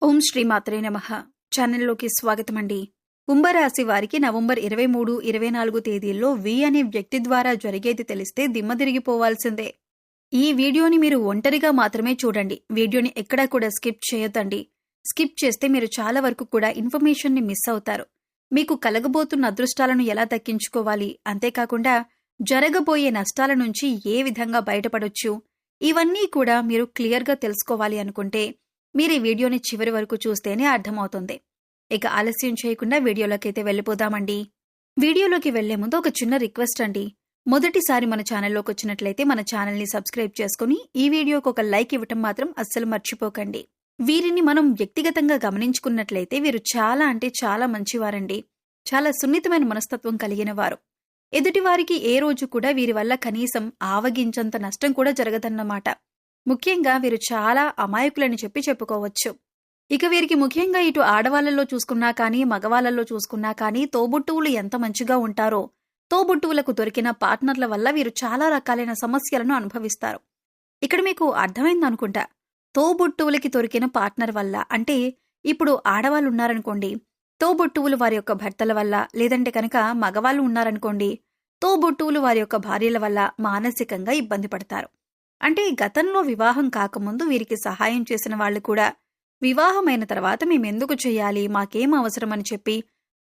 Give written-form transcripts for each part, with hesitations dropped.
ఓం శ్రీ మాత్రే నమః. ఛానల్లోకి స్వాగతమండి. కుంభరాశి వారికి నవంబర్ 23, 24 తేదీల్లో వి అనే వ్యక్తి ద్వారా జరిగేది తెలిస్తే దిమ్మ తిరిగిపోవాల్సిందే. ఈ వీడియోని మీరు ఒంటరిగా మాత్రమే చూడండి. వీడియోని ఎక్కడా కూడా స్కిప్ చేయొద్దండి. స్కిప్ చేస్తే మీరు చాలా వరకు కూడా ఇన్ఫర్మేషన్ని మిస్ అవుతారు. మీకు కలగబోతున్న అదృష్టాలను ఎలా దక్కించుకోవాలి, అంతేకాకుండా జరగబోయే నష్టాల నుంచి ఏ విధంగా బయటపడొచ్చు, ఇవన్నీ కూడా మీరు క్లియర్గా తెలుసుకోవాలి అనుకుంటే మీరు ఈ వీడియోని చివరి వరకు చూస్తేనే అర్థమవుతుంది. ఇక ఆలస్యం చేయకుండా వీడియోలోకైతే వెళ్ళిపోదామండి. వీడియోలోకి వెళ్లే ముందు ఒక చిన్న రిక్వెస్ట్ అండి. మొదటిసారి మన ఛానల్లోకి వచ్చినట్లయితే మన ఛానల్ని సబ్స్క్రైబ్ చేసుకుని ఈ వీడియోకి ఒక లైక్ ఇవ్వటం మాత్రం అస్సలు మర్చిపోకండి. వీరిని మనం వ్యక్తిగతంగా గమనించుకున్నట్లయితే వీరు చాలా అంటే చాలా మంచివారండి. చాలా సున్నితమైన మనస్తత్వం కలిగిన వారు. ఎదుటివారికి ఏ రోజు కూడా వీరి వల్ల కనీసం ఆవగించంత నష్టం కూడా జరగదన్నమాట. ముఖ్యంగా వీరు చాలా అమాయకులని చెప్పుకోవచ్చు. ఇక వీరికి ముఖ్యంగా ఇటు ఆడవాళ్లలో చూసుకున్నా కానీ మగవాళ్లలో చూసుకున్నా కానీ తోబుట్టువులు ఎంత మంచిగా ఉంటారో, తోబుట్టువులకు దొరికిన పార్ట్నర్ల వల్ల వీరు చాలా రకాలైన సమస్యలను అనుభవిస్తారు. ఇక్కడ మీకు అర్థమైందనుకుంటా. తోబుట్టువులకి దొరికిన పార్ట్నర్ వల్ల అంటే ఇప్పుడు ఆడవాళ్ళు ఉన్నారనుకోండి, తోబుట్టువులు వారి యొక్క భర్తల వల్ల, లేదంటే కనుక మగవాళ్ళు ఉన్నారనుకోండి, తోబుట్టువులు వారి యొక్క భార్యల వల్ల మానసికంగా ఇబ్బంది పడతారు. అంటే గతంలో వివాహం కాకముందు వీరికి సహాయం చేసిన వాళ్ళు కూడా వివాహమైన తర్వాత మేమెందుకు చెయ్యాలి, మాకేం అవసరం అని చెప్పి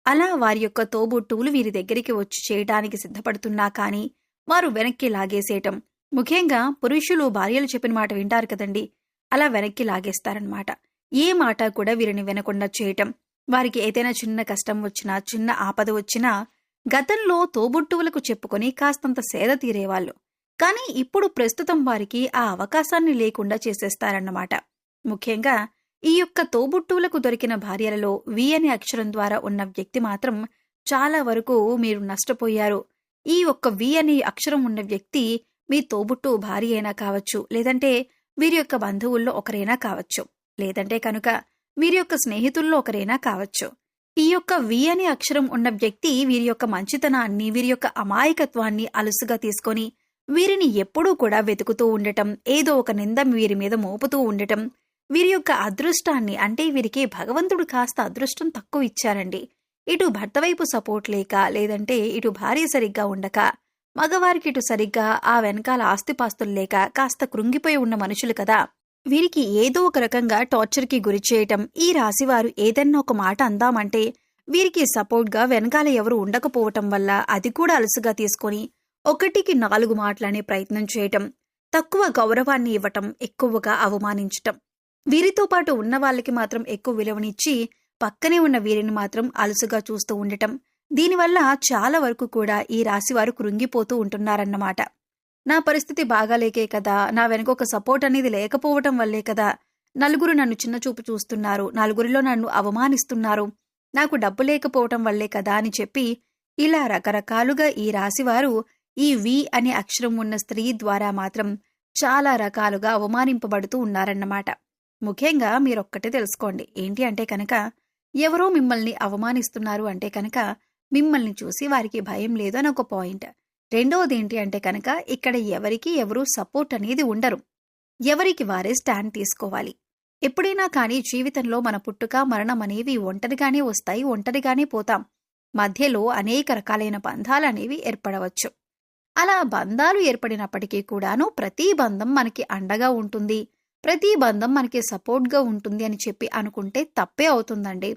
అలా వారి యొక్క తోబుట్టువులు వీరి దగ్గరికి వచ్చి చేయడానికి సిద్ధపడుతున్నా కానీ వారు వెనక్కి లాగేసేయటం. ముఖ్యంగా పురుషులు భార్యలు చెప్పిన మాట వింటారు కదండి, అలా వెనక్కి లాగేస్తారనమాట. ఏ మాట కూడా వీరిని వినకుండా చేయటం. వారికి ఏదైనా చిన్న కష్టం వచ్చినా, చిన్న ఆపద వచ్చినా గతంలో తోబుట్టువులకు చెప్పుకొని కాస్తంత సేద తీరేవాళ్ళు. కానీ ఇప్పుడు ప్రస్తుతం వారికి ఆ అవకాశాన్ని లేకుండా చేసేస్తారన్నమాట. ముఖ్యంగా ఈ యొక్క తోబుట్టువులకు దొరికిన భార్యలలో వి అనే అక్షరం ద్వారా ఉన్న వ్యక్తి మాత్రం చాలా వరకు మీరు నష్టపోయారు. ఈ ఒక్క వి అనే అక్షరం ఉన్న వ్యక్తి మీ తోబుట్టు భార్య అయినా కావచ్చు, లేదంటే వీరి యొక్క బంధువుల్లో ఒకరైనా కావచ్చు, లేదంటే కనుక వీరి యొక్క స్నేహితుల్లో ఒకరైనా కావచ్చు. ఈ యొక్క వి అనే అక్షరం ఉన్న వ్యక్తి వీరి యొక్క మంచితనాన్ని, వీరి యొక్క అమాయకత్వాన్ని అలుసుగా తీసుకొని వీరిని ఎప్పుడూ కూడా వెతుకుతూ ఉండటం, ఏదో ఒక నింద వీరి మీద మోపుతూ ఉండటం, వీరి యొక్క అదృష్టాన్ని అంటే వీరికి భగవంతుడు కాస్త అదృష్టం తక్కువ ఇచ్చారండి. ఇటు భర్త వైపు సపోర్ట్ లేక, లేదంటే ఇటు భార్య సరిగ్గా ఉండక, మగవారికి ఇటు సరిగ్గా ఆ వెనకాల ఆస్తిపాస్తులు లేక కాస్త కృంగిపోయి ఉన్న మనుషులు కదా, వీరికి ఏదో ఒక రకంగా టార్చర్కి గురి చేయటం. ఈ రాశివారు ఏదన్నా ఒక మాట అందామంటే వీరికి సపోర్ట్గా వెనకాల ఎవరు ఉండకపోవటం వల్ల అది కూడా అలసుగా తీసుకొని 1కి 4 మాటలనే ప్రయత్నం చేయటం, తక్కువ గౌరవాన్ని ఇవ్వటం, ఎక్కువగా అవమానించటం. వీరితో పాటు ఉన్న వాళ్ళకి మాత్రం ఎక్కువ విలువనిచ్చి పక్కనే ఉన్న వీరిని మాత్రం అలుసుగా చూస్తూ ఉండటం. దీనివల్ల చాలా వరకు కూడా ఈ రాశివారు కృంగిపోతూ ఉంటున్నారన్నమాట. నా పరిస్థితి బాగాలేకే కదా, నా వెనక ఒక సపోర్ట్ అనేది లేకపోవటం వల్లే కదా, నలుగురు నన్ను చిన్నచూపు చూస్తున్నారు, నలుగురిలో నన్ను అవమానిస్తున్నారు, నాకు డబ్బు లేకపోవటం వల్లే కదా అని చెప్పి ఇలా రకరకాలుగా ఈ రాశివారు ఈ వి అనే అక్షరం ఉన్న స్త్రీ ద్వారా మాత్రం చాలా రకాలుగా అవమానింపబడుతూ ఉన్నారన్నమాట. ముఖ్యంగా మీరొక్కటే తెలుసుకోండి. ఏంటి అంటే కనుక ఎవరో మిమ్మల్ని అవమానిస్తున్నారు అంటే కనుక మిమ్మల్ని చూసి వారికి భయం లేదు అని ఒక పాయింట్. రెండవది ఏంటి అంటే కనుక ఇక్కడ ఎవరికి ఎవరు సపోర్ట్ అనేది ఉండరు. ఎవరికి వారే స్టాండ్ తీసుకోవాలి. ఎప్పుడైనా కానీ జీవితంలో మన పుట్టుక మరణం అనేవి ఒంటరిగానే వస్తాయి, ఒంటరిగానే పోతాం. మధ్యలో అనేక రకాలైన బంధాలనేవి ఏర్పడవచ్చు. అలా బంధాలు ఏర్పడినప్పటికీ కూడాను ప్రతి బంధం మనకి అండగా ఉంటుంది, ప్రతి బంధం మనకి సపోర్ట్గా ఉంటుంది అని చెప్పి అనుకుంటే తప్పే అవుతుందండి.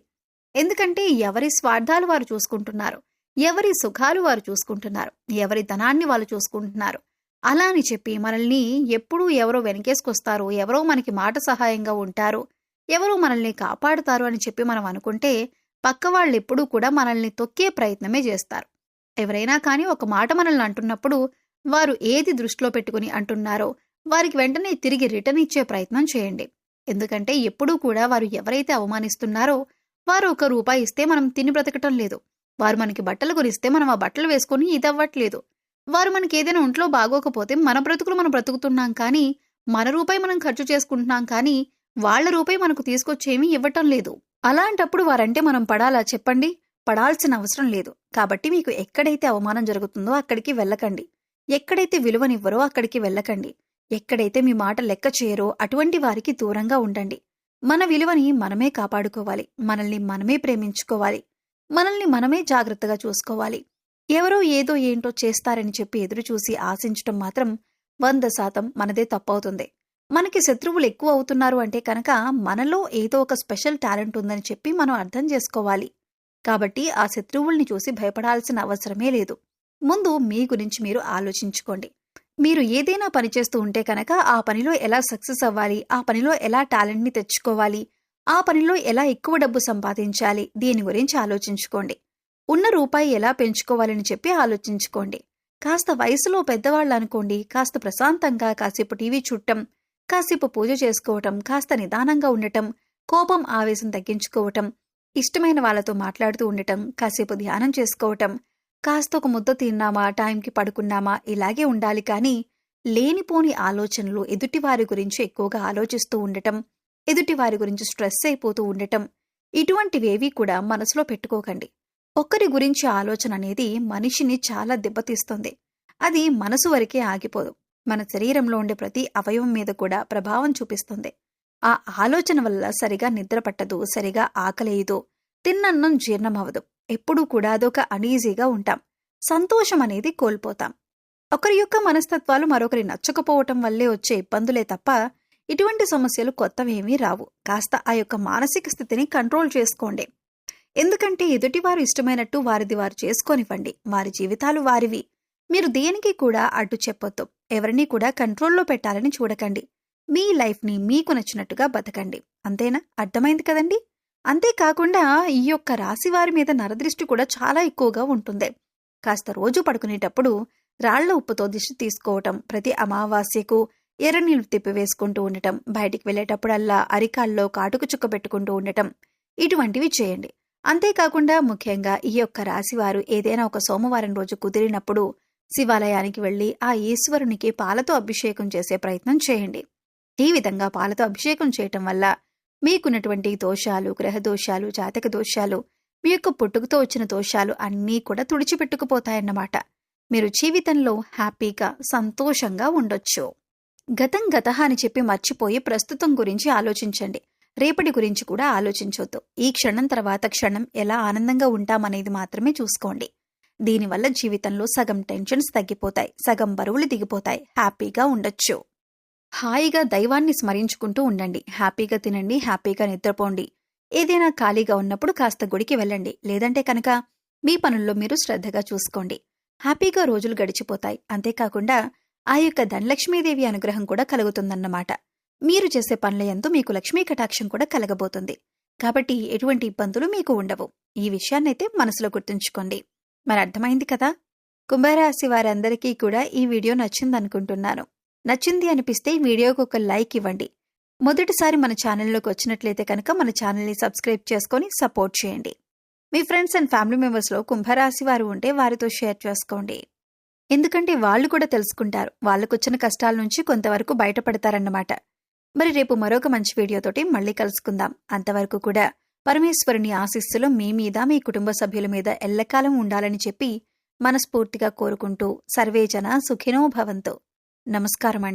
ఎందుకంటే ఎవరి స్వార్థాలు వారు చూసుకుంటున్నారు, ఎవరి సుఖాలు వారు చూసుకుంటున్నారు, ఎవరి ధనాన్ని వాళ్ళు చూసుకుంటున్నారు. అలా అని చెప్పి మనల్ని ఎప్పుడూ ఎవరో వెనకేసుకొస్తారు, ఎవరో మనకి మాట సహాయంగా ఉంటారు, ఎవరో మనల్ని కాపాడుతారు అని చెప్పి మనం అనుకుంటే పక్క వాళ్ళు ఎప్పుడూ కూడా మనల్ని తొక్కే ప్రయత్నమే చేస్తారు. ఎవరైనా కానీ ఒక మాట మనల్ని అంటున్నప్పుడు వారు ఏది దృష్టిలో పెట్టుకుని అంటున్నారో వారికి వెంటనే తిరిగి రిటర్న్ ఇచ్చే ప్రయత్నం చేయండి. ఎందుకంటే ఎప్పుడూ కూడా వారు ఎవరైతే అవమానిస్తున్నారో వారు ₹1 ఇస్తే మనం తిని బ్రతకటం లేదు, వారు మనకి బట్టలు కొనిస్తే మనం ఆ బట్టలు వేసుకుని ఇదవ్వట్లేదు, వారు మనకి ఏదైనా ఒంట్లో బాగోకపోతే మన బ్రతుకులు మనం బ్రతుకుతున్నాం కానీ మన రూపాయి మనం ఖర్చు చేసుకుంటున్నాం కానీ వాళ్ల రూపాయి మనకు తీసుకొచ్చేమీ ఇవ్వటం లేదు. అలాంటప్పుడు వారంటే మనం పడాలా చెప్పండి? పడాల్సిన అవసరం లేదు. కాబట్టి మీకు ఎక్కడైతే అవమానం జరుగుతుందో అక్కడికి వెళ్ళకండి, ఎక్కడైతే విలువనివ్వరో అక్కడికి వెళ్ళకండి, ఎక్కడైతే మీ మాట లెక్క చేయరో అటువంటి వారికి దూరంగా ఉండండి. మన విలువని మనమే కాపాడుకోవాలి. మనల్ని మనమే ప్రేమించుకోవాలి. మనల్ని మనమే జాగ్రత్తగా చూసుకోవాలి. ఎవరో ఏదో ఏంటో చేస్తారని చెప్పి ఎదురుచూసి ఆశించటం మాత్రం 100% మనదే తప్పవుతుంది. మనకి శత్రువులు ఎక్కువ అవుతున్నారు అంటే కనుక మనలో ఏదో ఒక స్పెషల్ టాలెంట్ ఉందని చెప్పి మనం అర్థం చేసుకోవాలి. కాబట్టి ఆ శత్రువుల్ని చూసి భయపడాల్సిన అవసరమే లేదు. ముందు మీ గురించి మీరు ఆలోచించుకోండి. మీరు ఏదైనా పని చేస్తూ ఉంటే కనుక ఆ పనిలో ఎలా సక్సెస్ అవ్వాలి, ఆ పనిలో ఎలా టాలెంట్ని తెచ్చుకోవాలి, ఆ పనిలో ఎలా ఎక్కువ డబ్బు సంపాదించాలి, దీని గురించి ఆలోచించుకోండి. ఉన్న రూపాయి ఎలా పెంచుకోవాలని చెప్పి ఆలోచించుకోండి. కాస్త వయసులో పెద్దవాళ్ళు అనుకోండి, కాస్త ప్రశాంతంగా కాసేపు టీవీ చూడటం, కాసేపు పూజ చేసుకోవటం, కాస్త నిదానంగా ఉండటం, కోపం ఆవేశం తగ్గించుకోవటం, ఇష్టమైన వాళ్ళతో మాట్లాడుతూ ఉండటం, కాసేపు ధ్యానం చేసుకోవటం, కాస్త ఒక ముద్ద తిన్నామా, టైంకి పడుకున్నామా, ఇలాగే ఉండాలి. కానీ లేనిపోని ఆలోచనలు, ఎదుటివారి గురించి ఎక్కువగా ఆలోచిస్తూ ఉండటం, ఎదుటివారి గురించి స్ట్రెస్ అయిపోతూ ఉండటం, ఇటువంటివేవీ కూడా మనసులో పెట్టుకోకండి. ఒక్కరి గురించి ఆలోచన అనేది మనిషిని చాలా దెబ్బతీస్తుంది. అది మనసు వరకే ఆగిపోదు, మన శరీరంలో ఉండే ప్రతి అవయవం మీద కూడా ప్రభావం చూపిస్తుంది. ఆ ఆలోచన వల్ల సరిగా నిద్ర పట్టదు, సరిగా ఆకలేయదు, తిన్నన్నం జీర్ణమవదు. ఎప్పుడూ కూడా అదొక అనీజీగా ఉంటాం. సంతోషం అనేది కోల్పోతాం. ఒకరి యొక్క మనస్తత్వాలు మరొకరి నచ్చకపోవటం వల్లే వచ్చే ఇబ్బందులే తప్ప ఇటువంటి సమస్యలు కొత్తవేమీ రావు. కాస్త ఆ యొక్క మానసిక స్థితిని కంట్రోల్ చేసుకోండి. ఎందుకంటే ఎదుటివారు ఇష్టమైనట్టు వారిది వారు చేసుకోనివ్వండి. వారి జీవితాలు వారివి. మీరు దేనికి కూడా అడ్డు చెప్పొద్దు. ఎవరినీ కూడా కంట్రోల్లో పెట్టాలని చూడకండి. మీ లైఫ్ని మీకు నచ్చినట్టుగా బతకండి. అంతేనా? అర్థమైంది కదండి? అంతేకాకుండా ఈ యొక్క రాశి వారి మీద నరదృష్టి కూడా చాలా ఎక్కువగా ఉంటుంది. కాస్త రోజు పడుకునేటప్పుడు రాళ్ల ఉప్పుతో దిష్టి తీసుకోవటం, ప్రతి అమావాస్యకు ఎర్రనీళ్లు తిప్పివేసుకుంటూ ఉండటం, బయటికి వెళ్లేటప్పుడల్లా అరికాల్లో కాటుకు చుక్క పెట్టుకుంటూ ఉండటం, ఇటువంటివి చేయండి. అంతేకాకుండా ముఖ్యంగా ఈ యొక్క రాశివారు ఏదైనా ఒక సోమవారం రోజు కుదిరినప్పుడు శివాలయానికి వెళ్లి ఆ ఈశ్వరునికి పాలతో అభిషేకం చేసే ప్రయత్నం చేయండి. ఈ విధంగా పాలతో అభిషేకం చేయటం వల్ల మీకున్నటువంటి దోషాలు, గ్రహ దోషాలు, జాతక దోషాలు, మీ యొక్క పుట్టుకతో వచ్చిన దోషాలు అన్నీ కూడా తుడిచిపెట్టుకుపోతాయన్నమాట. మీరు జీవితంలో హ్యాపీగా, సంతోషంగా ఉండొచ్చు. గతం గతహ అని చెప్పి మర్చిపోయి ప్రస్తుతం గురించి ఆలోచించండి. రేపటి గురించి కూడా ఆలోచించొద్దు. ఈ క్షణం తర్వాత క్షణం ఎలా ఆనందంగా ఉంటామనేది మాత్రమే చూసుకోండి. దీనివల్ల జీవితంలో సగం టెన్షన్స్ తగ్గిపోతాయి, సగం బరువులు దిగిపోతాయి. హ్యాపీగా ఉండొచ్చు. హాయిగా దైవాన్ని స్మరించుకుంటూ ఉండండి. హ్యాపీగా తినండి, హ్యాపీగా నిద్రపోండి. ఏదైనా ఖాళీగా ఉన్నప్పుడు కాస్త గుడికి వెళ్ళండి. లేదంటే కనుక మీ పనుల్లో మీరు శ్రద్ధగా చూసుకోండి. హ్యాపీగా రోజులు గడిచిపోతాయి. అంతేకాకుండా ఆ యొక్క ధనలక్ష్మీదేవి అనుగ్రహం కూడా కలుగుతుందన్నమాట. మీరు చేసే పనుల యందు మీకు లక్ష్మీ కటాక్షం కూడా కలగబోతుంది. కాబట్టి ఎటువంటి ఇబ్బందులు మీకు ఉండవు. ఈ విషయాన్నైతే మనసులో గుర్తుంచుకోండి. మరి అర్థమైంది కదా? కుంభరాశి వారందరికీ కూడా ఈ వీడియో నచ్చిందనుకుంటున్నాను. నచ్చింది అనిపిస్తే వీడియోకి ఒక లైక్ ఇవ్వండి. మొదటిసారి మన ఛానల్లోకి వచ్చినట్లయితే కనుక మన ఛానల్ని సబ్స్క్రైబ్ చేసుకొని సపోర్ట్ చేయండి. మీ ఫ్రెండ్స్ అండ్ ఫ్యామిలీ మెంబర్స్లో కుంభరాశి వారు ఉంటే వారితో షేర్ చేసుకోండి. ఎందుకంటే వాళ్ళు కూడా తెలుసుకుంటారు. వాళ్ళకొచ్చిన కష్టాల నుంచి కొంతవరకు బయటపడతారన్నమాట. మరి రేపు మరొక మంచి వీడియోతోటి మళ్ళీ కలుసుకుందాం. అంతవరకు కూడా పరమేశ్వరుని ఆశీస్సులు మీ మీద, మీ కుటుంబ సభ్యుల మీద ఎల్లకాలం ఉండాలని చెప్పి మనస్ఫూర్తిగా కోరుకుంటూ సర్వేజన సుఖినో భవంతు. నమస్కారం అండి.